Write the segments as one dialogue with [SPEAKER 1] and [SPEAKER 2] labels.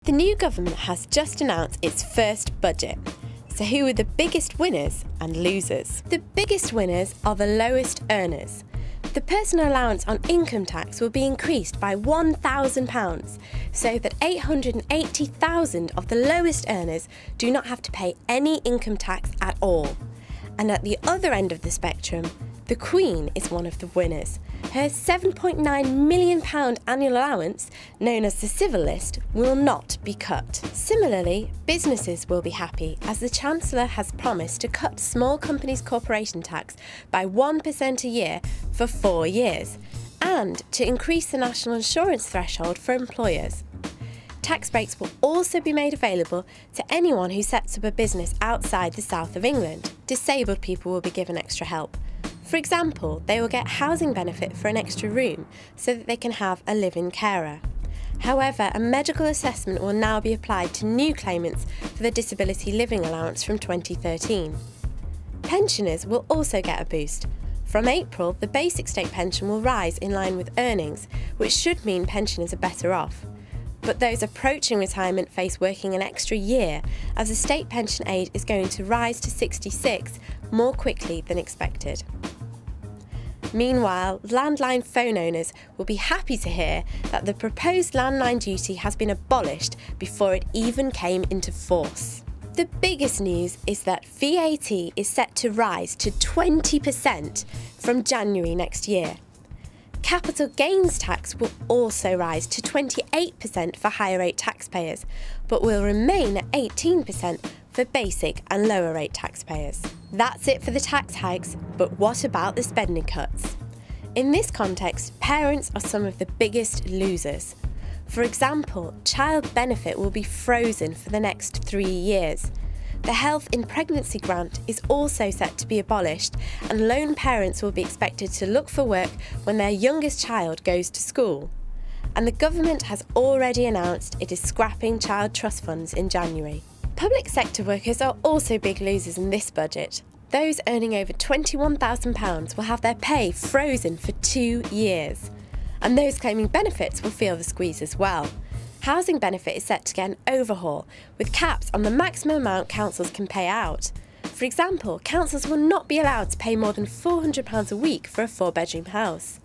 [SPEAKER 1] The new government has just announced its first budget. So who are the biggest winners and losers? The biggest winners are the lowest earners. The personal allowance on income tax will be increased by £1,000 so that 880,000 of the lowest earners do not have to pay any income tax at all. And at the other end of the spectrum, the Queen is one of the winners. Her £7.9 million annual allowance, known as the Civil List, will not be cut. Similarly, businesses will be happy as the Chancellor has promised to cut small companies' corporation tax by 1% a year for 4 years and to increase the national insurance threshold for employers. Tax breaks will also be made available to anyone who sets up a business outside the south of England. Disabled people will be given extra help. For example, they will get housing benefit for an extra room so that they can have a live-in carer. However, a medical assessment will now be applied to new claimants for the disability living allowance from 2013. Pensioners will also get a boost. From April, the basic state pension will rise in line with earnings, which should mean pensioners are better off. But those approaching retirement face working an extra year, as the state pension age is going to rise to 66 more quickly than expected. Meanwhile, landline phone owners will be happy to hear that the proposed landline duty has been abolished before it even came into force. The biggest news is that VAT is set to rise to 20% from January next year. Capital gains tax will also rise to 28% for higher rate taxpayers, but will remain at 18% for basic and lower rate taxpayers. That's it for the tax hikes, but what about the spending cuts? In this context, parents are some of the biggest losers. For example, child benefit will be frozen for the next 3 years. The Health in Pregnancy grant is also set to be abolished, and lone parents will be expected to look for work when their youngest child goes to school. And the government has already announced it is scrapping child trust funds in January. Public sector workers are also big losers in this budget. Those earning over £21,000 will have their pay frozen for 2 years. And those claiming benefits will feel the squeeze as well. Housing benefit is set to get an overhaul, with caps on the maximum amount councils can pay out. For example, councils will not be allowed to pay more than £400 a week for a 4-bedroom house.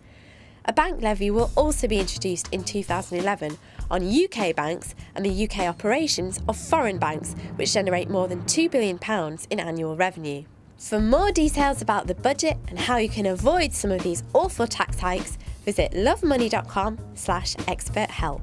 [SPEAKER 1] A bank levy will also be introduced in 2011 on UK banks and the UK operations of foreign banks, which generate more than £2 billion in annual revenue. For more details about the budget and how you can avoid some of these awful tax hikes, visit lovemoney.com/experthelp.